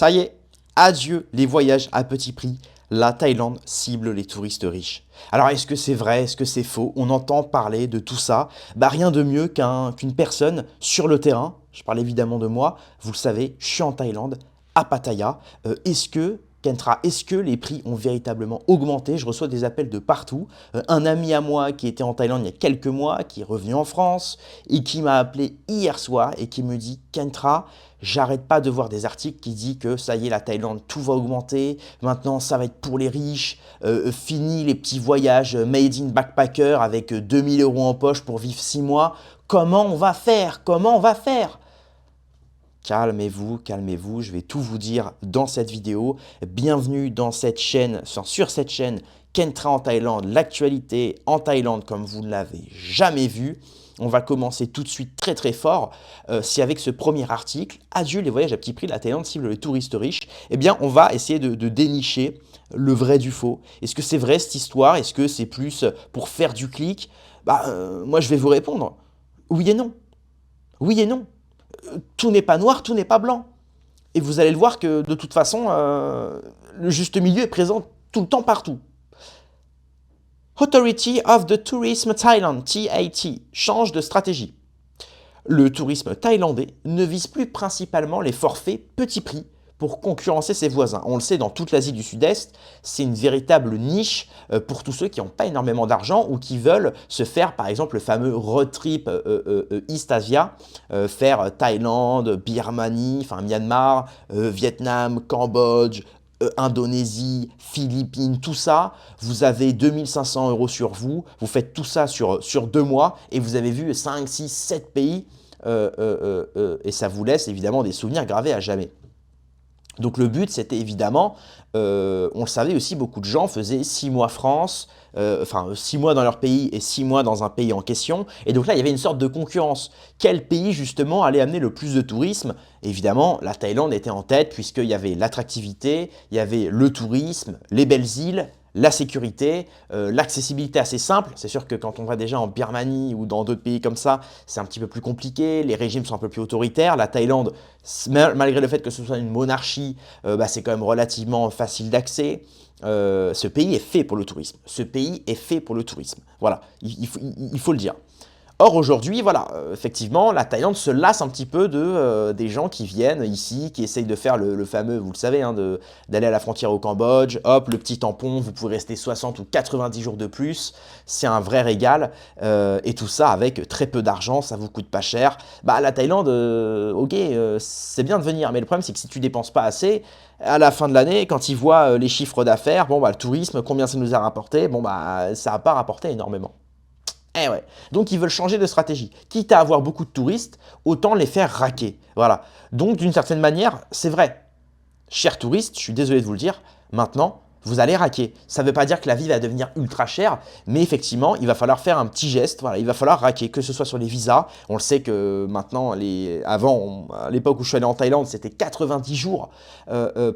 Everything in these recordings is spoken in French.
Ça y est, adieu les voyages à petit prix. La Thaïlande cible les touristes riches. Alors est-ce que c'est vrai, est-ce que c'est faux? On entend parler de tout ça. Bah rien de mieux qu'une personne sur le terrain. Je parle évidemment de moi. Vous le savez, je suis en Thaïlande, à Pattaya. Kentra, est-ce que les prix ont véritablement augmenté? Je reçois des appels de partout. Un ami à moi qui était en Thaïlande il y a quelques mois, qui est revenu en France et qui m'a appelé hier soir et qui me dit: Kentra, j'arrête pas de voir des articles qui disent que ça y est, la Thaïlande, tout va augmenter. Maintenant, ça va être pour les riches. Fini les petits voyages made in backpacker avec 2000 euros en poche pour vivre 6 mois. Comment on va faire? Comment on va faire? Calmez-vous, calmez-vous, je vais tout vous dire dans cette vidéo. Bienvenue dans cette chaîne, sur cette chaîne Kentra en Thaïlande, l'actualité en Thaïlande comme vous ne l'avez jamais vu. On va commencer tout de suite très très fort. C'est avec ce premier article, adieu les voyages à petit prix, la Thaïlande cible les touristes riches. Eh bien, on va essayer de dénicher le vrai du faux. Est-ce que c'est vrai cette histoire? Est-ce que c'est plus pour faire du clic? Moi je vais vous répondre. Oui et non. Oui et non. Tout n'est pas noir, tout n'est pas blanc. Et vous allez le voir que de toute façon, le juste milieu est présent tout le temps partout. Authority of the Tourism Thailand, TAT, change de stratégie. Le tourisme thaïlandais ne vise plus principalement les forfaits petits prix pour concurrencer ses voisins. On le sait, dans toute l'Asie du Sud-Est, c'est une véritable niche pour tous ceux qui n'ont pas énormément d'argent ou qui veulent se faire, par exemple, le fameux road trip East Asia, faire Thaïlande, Birmanie, enfin Myanmar, Vietnam, Cambodge, Indonésie, Philippines, tout ça, vous avez 2500 euros sur vous, vous faites tout ça sur 2 mois et vous avez vu 5, 6, 7 pays et ça vous laisse évidemment des souvenirs gravés à jamais. Donc le but, c'était évidemment, on le savait aussi, beaucoup de gens faisaient 6 mois France, 6 mois dans leur pays et 6 mois dans un pays en question. Et donc là, il y avait une sorte de concurrence. Quel pays, justement, allait amener le plus de tourisme? Évidemment, la Thaïlande était en tête puisqu'il y avait l'attractivité, il y avait le tourisme, les belles îles, la sécurité, l'accessibilité assez simple. C'est sûr que quand on va déjà en Birmanie ou dans d'autres pays comme ça, c'est un petit peu plus compliqué, les régimes sont un peu plus autoritaires. La Thaïlande, malgré le fait que ce soit une monarchie, c'est quand même relativement facile d'accès. Ce pays est fait pour le tourisme. Ce pays est fait pour le tourisme. Voilà, il faut le dire. Or aujourd'hui, voilà, effectivement, la Thaïlande se lasse un petit peu des gens qui viennent ici, qui essayent de faire le fameux, vous le savez, hein, d'aller à la frontière au Cambodge, hop, le petit tampon, vous pouvez rester 60 ou 90 jours de plus, c'est un vrai régal, et tout ça avec très peu d'argent, ça vous coûte pas cher. La Thaïlande, ok, c'est bien de venir, mais le problème c'est que si tu dépenses pas assez, à la fin de l'année, quand ils voient les chiffres d'affaires, le tourisme, combien ça nous a rapporté, ça n'a pas rapporté énormément. Eh ouais, donc ils veulent changer de stratégie. Quitte à avoir beaucoup de touristes, autant les faire raquer. Voilà. Donc d'une certaine manière, c'est vrai. Chers touristes, je suis désolé de vous le dire, maintenant, vous allez raquer. Ça ne veut pas dire que la vie va devenir ultra chère, mais effectivement, il va falloir faire un petit geste. Voilà, il va falloir raquer, que ce soit sur les visas. On le sait que maintenant, à l'époque où je suis allé en Thaïlande, c'était 90 jours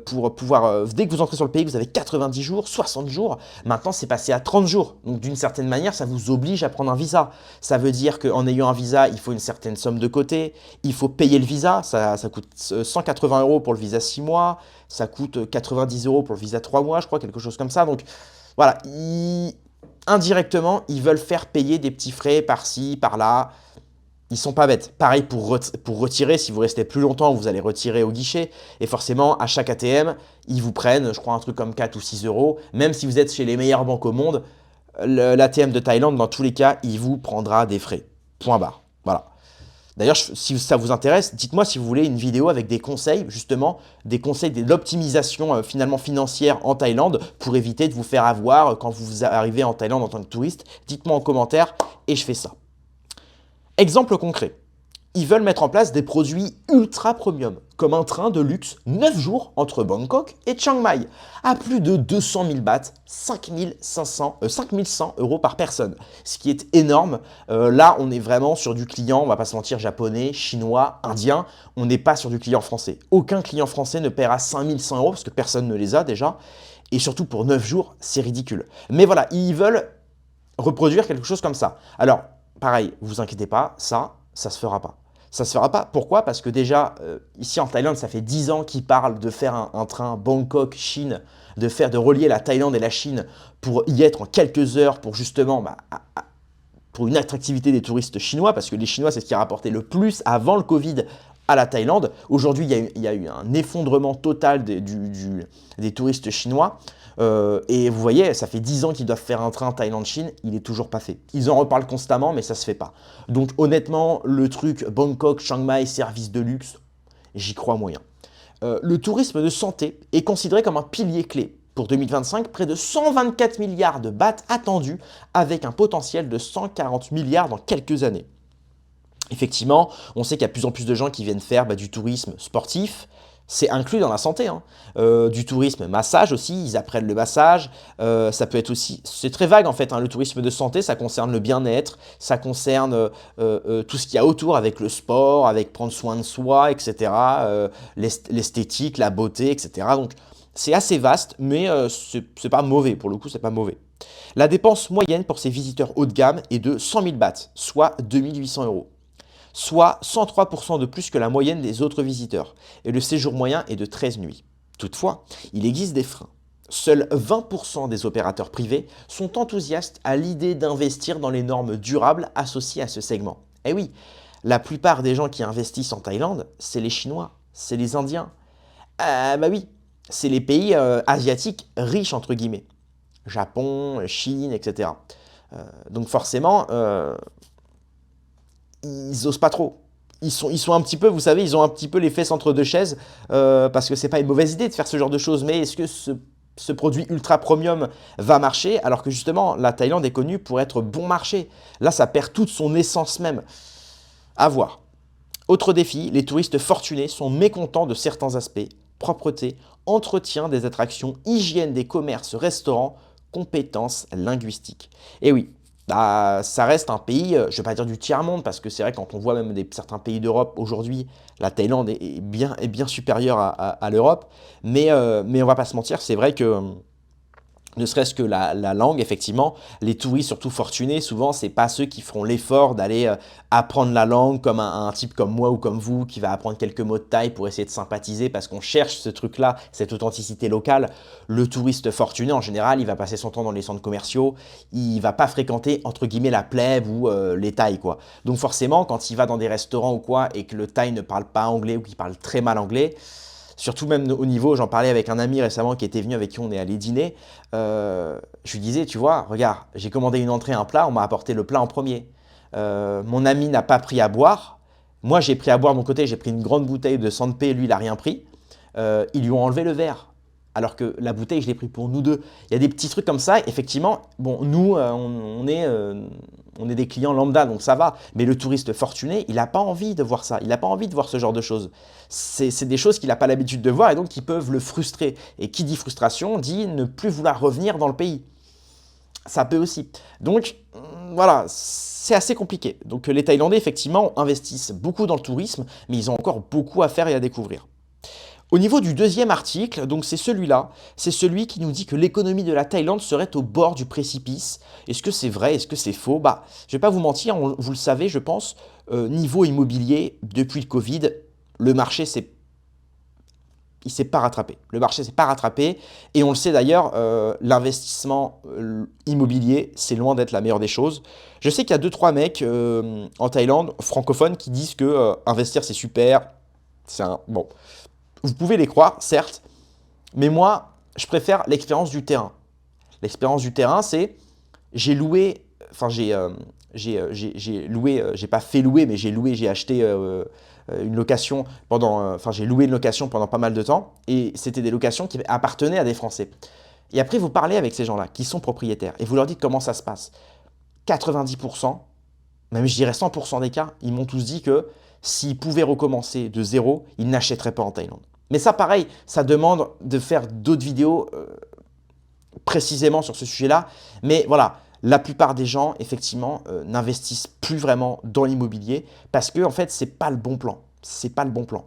pour pouvoir. Dès que vous entrez sur le pays, vous avez 90 jours, 60 jours. Maintenant, c'est passé à 30 jours. Donc, d'une certaine manière, ça vous oblige à prendre un visa. Ça veut dire qu'en ayant un visa, il faut une certaine somme de côté. Il faut payer le visa. Ça coûte 180 euros pour le visa 6 mois. Ça coûte 90 euros pour le visa 3 mois, je crois, quelque chose comme ça. Donc voilà, indirectement, ils veulent faire payer des petits frais par-ci, par-là. Ils sont pas bêtes. Pareil pour retirer, si vous restez plus longtemps, vous allez retirer au guichet. Et forcément, à chaque ATM, ils vous prennent, je crois, un truc comme 4 ou 6 euros. Même si vous êtes chez les meilleures banques au monde, l'ATM de Thaïlande, dans tous les cas, il vous prendra des frais. Point barre. Voilà. D'ailleurs, si ça vous intéresse, dites-moi si vous voulez une vidéo avec des conseils, justement, des conseils de l'optimisation finalement financière en Thaïlande pour éviter de vous faire avoir quand vous arrivez en Thaïlande en tant que touriste. Dites-moi en commentaire et je fais ça. Exemple concret. Ils veulent mettre en place des produits ultra premium, comme un train de luxe 9 jours entre Bangkok et Chiang Mai, à plus de 200 000 bahts, 5100 euros par personne, ce qui est énorme. Là, on est vraiment sur du client, on va pas se mentir, japonais, chinois, indien, on n'est pas sur du client français. Aucun client français ne paiera 5100 euros, parce que personne ne les a déjà, et surtout pour 9 jours, c'est ridicule. Mais voilà, ils veulent reproduire quelque chose comme ça. Alors, pareil, vous inquiétez pas, ça se fera pas. Ça ne se fera pas. Pourquoi? Parce que déjà, ici en Thaïlande, ça fait 10 ans qu'ils parlent de faire un train Bangkok-Chine, de relier la Thaïlande et la Chine pour y être en quelques heures, pour justement, pour une attractivité des touristes chinois, parce que les Chinois, c'est ce qui a rapporté le plus avant le Covid à la Thaïlande. Aujourd'hui, il y a eu un effondrement total des touristes chinois. Et vous voyez, ça fait 10 ans qu'ils doivent faire un train Thaïlande-Chine, il n'est toujours pas fait. Ils en reparlent constamment, mais ça ne se fait pas. Donc honnêtement, le truc Bangkok, Chiang Mai, service de luxe, j'y crois moyen. Le tourisme de santé est considéré comme un pilier clé. Pour 2025, près de 124 milliards de bahts attendus, avec un potentiel de 140 milliards dans quelques années. Effectivement, on sait qu'il y a de plus en plus de gens qui viennent faire du tourisme sportif. C'est inclus dans la santé, hein. Du tourisme massage aussi, ils apprennent le massage. Ça peut être aussi, c'est très vague en fait, hein, le tourisme de santé, ça concerne le bien-être, ça concerne tout ce qu'il y a autour avec le sport, avec prendre soin de soi, etc. L'esthétique, la beauté, etc. Donc c'est assez vaste, mais c'est pas mauvais, pour le coup, c'est pas mauvais. La dépense moyenne pour ces visiteurs haut de gamme est de 100 000 bahts, soit 2 800 €, soit 103% de plus que la moyenne des autres visiteurs, et le séjour moyen est de 13 nuits. Toutefois, il existe des freins. Seuls 20% des opérateurs privés sont enthousiastes à l'idée d'investir dans les normes durables associées à ce segment. Eh oui, la plupart des gens qui investissent en Thaïlande, c'est les Chinois, c'est les Indiens. Bah oui, c'est les pays asiatiques riches entre guillemets. Japon, Chine, etc. Donc forcément, ils osent pas trop. Ils sont un petit peu, vous savez, ils ont un petit peu les fesses entre deux chaises, parce que c'est pas une mauvaise idée de faire ce genre de choses, mais est-ce que ce produit ultra premium va marcher, alors que justement, la Thaïlande est connue pour être bon marché. Là, ça perd toute son essence même. À voir. Autre défi, les touristes fortunés sont mécontents de certains aspects, propreté, entretien des attractions, hygiène des commerces, restaurants, compétences linguistiques. Et oui, ça reste un pays, je ne vais pas dire du tiers-monde, parce que c'est vrai quand on voit même certains pays d'Europe aujourd'hui, la Thaïlande est bien supérieure à l'Europe, mais on ne va pas se mentir, c'est vrai que ne serait-ce que la langue, effectivement, les touristes, surtout fortunés, souvent, c'est pas ceux qui feront l'effort d'aller apprendre la langue comme un type comme moi ou comme vous, qui va apprendre quelques mots de thaï pour essayer de sympathiser parce qu'on cherche ce truc-là, cette authenticité locale. Le touriste fortuné, en général, il va passer son temps dans les centres commerciaux, il va pas fréquenter, entre guillemets, la plèbe ou les thaïs, quoi. Donc forcément, quand il va dans des restaurants ou quoi, et que le thaï ne parle pas anglais ou qu'il parle très mal anglais, surtout même au niveau, j'en parlais avec un ami récemment qui était venu, avec qui on est allé dîner, je lui disais, tu vois, regarde, j'ai commandé une entrée, un plat, on m'a apporté le plat en premier. Mon ami n'a pas pris à boire, moi j'ai pris à boire de mon côté, j'ai pris une grande bouteille de Sanpé, lui il n'a rien pris. Ils lui ont enlevé le verre. Alors que la bouteille, je l'ai pris pour nous deux. Il y a des petits trucs comme ça, effectivement, bon, nous, on est des clients lambda, donc ça va. Mais le touriste fortuné, il n'a pas envie de voir ça. Il n'a pas envie de voir ce genre de choses. C'est des choses qu'il n'a pas l'habitude de voir et donc qui peuvent le frustrer. Et qui dit frustration, dit ne plus vouloir revenir dans le pays. Ça peut aussi. Donc, voilà, c'est assez compliqué. Donc les Thaïlandais, effectivement, investissent beaucoup dans le tourisme, mais ils ont encore beaucoup à faire et à découvrir. Au niveau du deuxième article, donc c'est celui-là, c'est celui qui nous dit que l'économie de la Thaïlande serait au bord du précipice. Est-ce que c'est vrai? Est-ce que c'est faux? Je ne vais pas vous mentir, vous le savez, je pense, niveau immobilier, depuis le Covid, le marché il s'est pas rattrapé. Le marché s'est pas rattrapé et on le sait d'ailleurs, l'investissement immobilier, c'est loin d'être la meilleure des choses. Je sais qu'il y a 2-3 mecs en Thaïlande, francophones, qui disent que investir c'est super. Bon, vous pouvez les croire, certes, mais moi, je préfère l'expérience du terrain. L'expérience du terrain, c'est j'ai loué, enfin j'ai loué, j'ai pas fait louer, mais j'ai acheté une location j'ai loué une location pendant pas mal de temps, et c'était des locations qui appartenaient à des Français. Et après, vous parlez avec ces gens-là qui sont propriétaires et vous leur dites comment ça se passe. 90%, même je dirais 100% des cas, ils m'ont tous dit que s'ils pouvaient recommencer de zéro, ils n'achèteraient pas en Thaïlande. Mais ça, pareil, ça demande de faire d'autres vidéos précisément sur ce sujet-là. Mais voilà, la plupart des gens, effectivement, n'investissent plus vraiment dans l'immobilier parce que, en fait, c'est pas le bon plan. C'est pas le bon plan.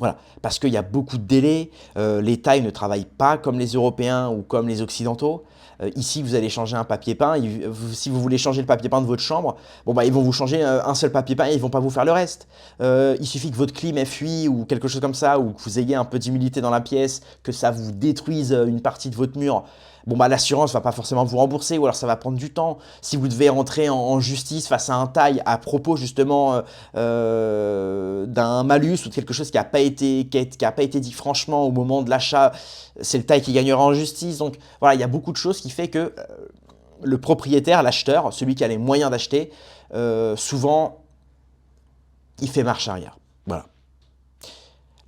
Voilà, parce qu'il y a beaucoup de délais, les Thaïs ne travaillent pas comme les Européens ou comme les Occidentaux. Ici, vous allez changer un papier peint. Si vous voulez changer le papier peint de votre chambre, bon, bah, ils vont vous changer un seul papier peint et ils vont pas vous faire le reste. Il suffit que votre clim fuit ou quelque chose comme ça, ou que vous ayez un peu d'humidité dans la pièce, que ça vous détruise une partie de votre mur. Bon, bah, l'assurance va pas forcément vous rembourser, ou alors ça va prendre du temps. Si vous devez rentrer en justice face à un taille à propos justement d'un malus ou de quelque chose qui a pas été dit franchement au moment de l'achat, c'est le taille qui gagnera en justice. Donc voilà, il y a beaucoup de choses qui fait que le propriétaire, l'acheteur, celui qui a les moyens d'acheter, souvent, il fait marche arrière. Voilà.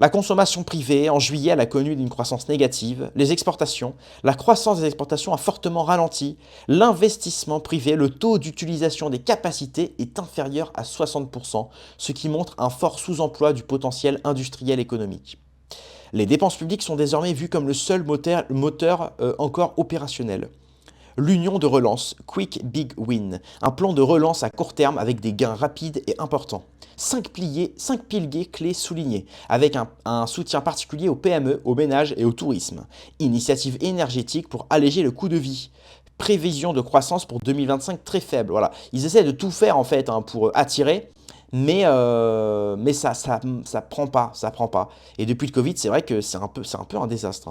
La consommation privée, en juillet, elle a connu une croissance négative. Les exportations, la croissance des exportations a fortement ralenti. L'investissement privé, le taux d'utilisation des capacités est inférieur à 60%, ce qui montre un fort sous-emploi du potentiel industriel économique. Les dépenses publiques sont désormais vues comme le seul moteur encore opérationnel. L'union de relance, Quick Big Win, un plan de relance à court terme avec des gains rapides et importants. 5 piliers clés soulignés, avec un soutien particulier aux PME, aux ménages et au tourisme. Initiative énergétique pour alléger le coût de vie. Prévision de croissance pour 2025 très faible. Voilà. Ils essaient de tout faire en fait pour attirer, mais ça prend pas, ça prend pas. Et depuis le Covid, c'est vrai que c'est un peu un désastre.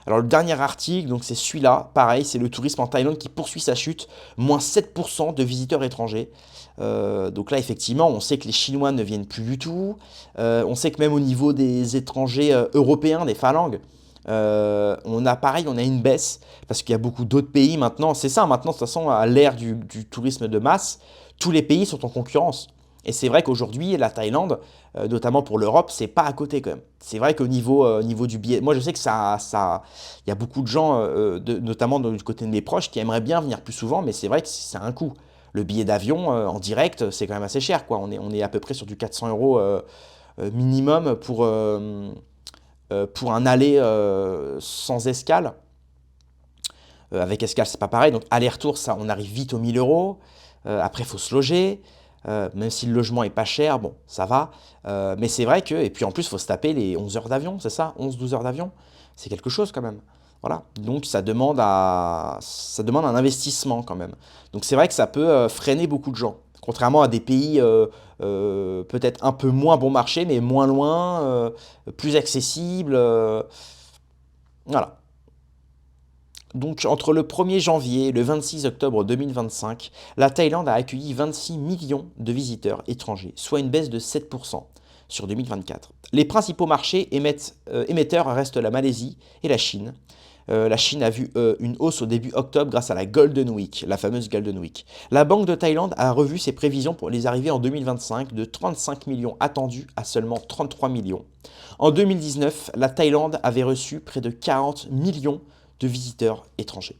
Alors le dernier article, donc c'est celui-là, pareil, c'est le tourisme en Thaïlande qui poursuit sa chute, moins 7% de visiteurs étrangers. Donc là, effectivement, on sait que les Chinois ne viennent plus du tout. On sait que même au niveau des étrangers européens, des phalanges, on a une baisse, parce qu'il y a beaucoup d'autres pays maintenant. C'est ça, maintenant, de toute façon, à l'ère du tourisme de masse, tous les pays sont en concurrence. Et c'est vrai qu'aujourd'hui, la Thaïlande, notamment pour l'Europe, c'est pas à côté quand même. C'est vrai qu'au niveau du billet, moi je sais que il y a beaucoup de gens, notamment du côté de mes proches, qui aimeraient bien venir plus souvent, mais c'est vrai que c'est un coût. Le billet d'avion en direct, c'est quand même assez cher, quoi. On est à peu près sur du 400 euros minimum pour un aller sans escale. Avec escale, c'est pas pareil. Donc aller-retour, ça, on arrive vite aux 1000 euros. Après, il faut se loger. Même si le logement est pas cher, bon, ça va. Mais c'est vrai que, et puis en plus, il faut se taper les 11 heures d'avion, c'est ça? 11-12 heures d'avion? C'est quelque chose quand même. Voilà. Donc ça demande un investissement quand même. Donc c'est vrai que ça peut freiner beaucoup de gens. Contrairement à des pays peut-être un peu moins bon marché, mais moins loin, plus accessible. Voilà. Donc entre le 1er janvier et le 26 octobre 2025, la Thaïlande a accueilli 26 millions de visiteurs étrangers, soit une baisse de 7% sur 2024. Les principaux marchés émetteurs restent la Malaisie et la Chine. La Chine a vu une hausse au début octobre grâce à la Golden Week, la fameuse Golden Week. La Banque de Thaïlande a revu ses prévisions pour les arrivées en 2025 de 35 millions attendus à seulement 33 millions. En 2019, la Thaïlande avait reçu près de 40 millions de visiteurs étrangers.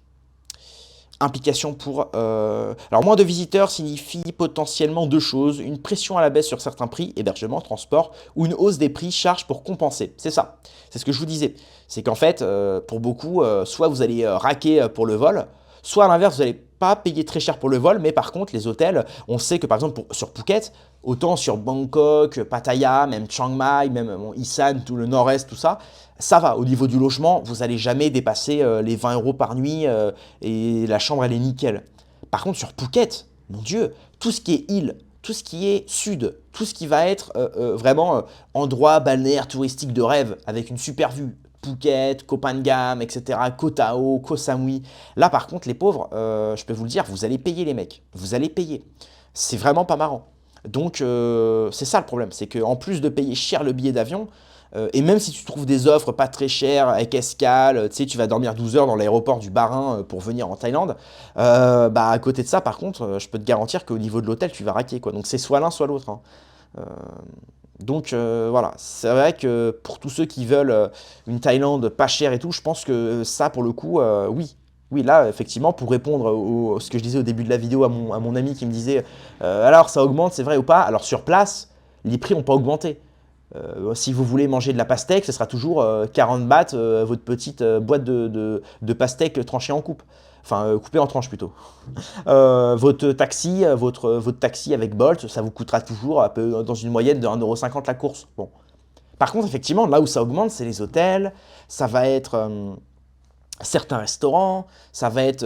Implication pour... Alors moins de visiteurs signifie potentiellement deux choses, une pression à la baisse sur certains prix, hébergement, transport, ou une hausse des prix, charges pour compenser. C'est ça, c'est ce que je vous disais. C'est qu'en fait, pour beaucoup, soit vous allez raquer pour le vol, soit à l'inverse, vous n'allez pas payer très cher pour le vol, mais par contre, les hôtels, on sait que par exemple sur Phuket, autant sur Bangkok, Pattaya, même Chiang Mai, même Isan, tout le nord-est, tout ça, ça va. Au niveau du logement, vous n'allez jamais dépasser les 20 euros par nuit et la chambre, elle est nickel. Par contre, sur Phuket, mon Dieu, tout ce qui est île, tout ce qui est sud, tout ce qui va être vraiment endroit balnéaire touristique de rêve avec une super vue, Phuket, Koh Phangan, etc., Koh Tao, Koh Samui. Là, par contre, les pauvres, je peux vous le dire, vous allez payer les mecs. Vous allez payer. C'est vraiment pas marrant. Donc, c'est ça le problème. C'est qu'en plus de payer cher le billet d'avion, et même si tu trouves des offres pas très chères avec escale, tu sais, tu vas dormir 12 heures dans l'aéroport du Bahreïn pour venir en Thaïlande, bah à côté de ça, par contre, je peux te garantir qu'au niveau de l'hôtel, tu vas raquer, quoi. Donc c'est soit l'un, soit l'autre, hein. Donc voilà, c'est vrai que pour tous ceux qui veulent une Thaïlande pas chère et tout, je pense que ça, pour le coup, oui. Oui, là, effectivement, pour répondre à ce que je disais au début de la vidéo à mon ami qui me disait alors ça augmente, c'est vrai ou pas? Alors sur place, les prix n'ont pas augmenté. Si vous voulez manger de la pastèque, ce sera toujours 40 bahts, votre petite boîte de pastèque tranchée en coupe. Enfin, coupée en tranches plutôt. Votre taxi avec Bolt, ça vous coûtera toujours dans une moyenne de 1,50 € la course. Bon. Par contre, effectivement, là où ça augmente, c'est les hôtels. Ça va être certains restaurants, ça va être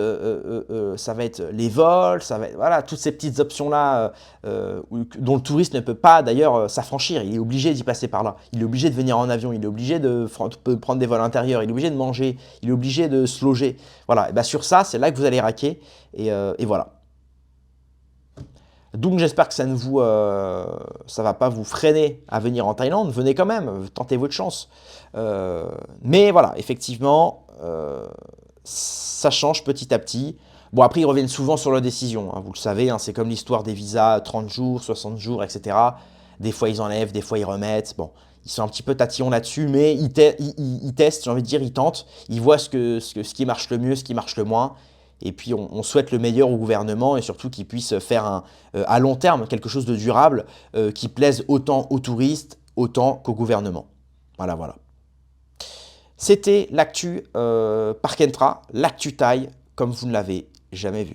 les vols, voilà, toutes ces petites options-là dont le touriste ne peut pas d'ailleurs s'affranchir. Il est obligé d'y passer par là. Il est obligé de venir en avion, il est obligé de prendre des vols intérieurs, il est obligé de manger, il est obligé de se loger. Voilà, et bien sur ça, c'est là que vous allez raquer. Et voilà. Donc j'espère que ça va pas vous freiner à venir en Thaïlande. Venez quand même, tentez votre chance. Mais voilà, effectivement, ça change petit à petit. Bon, après, ils reviennent souvent sur leur décision, hein, vous le savez, hein, c'est comme l'histoire des visas 30 jours, 60 jours, etc. Des fois, ils enlèvent, des fois, ils remettent. Bon, ils sont un petit peu tatillons là-dessus, mais ils testent, j'ai envie de dire, ils tentent. Ils voient ce qui marche le mieux, ce qui marche le moins. Et puis, on souhaite le meilleur au gouvernement et surtout qu'il puisse faire à long terme quelque chose de durable qui plaise autant aux touristes, autant qu'au gouvernement. Voilà, voilà. C'était l'actu Parkentra, l'actu Thaï, comme vous ne l'avez jamais vu.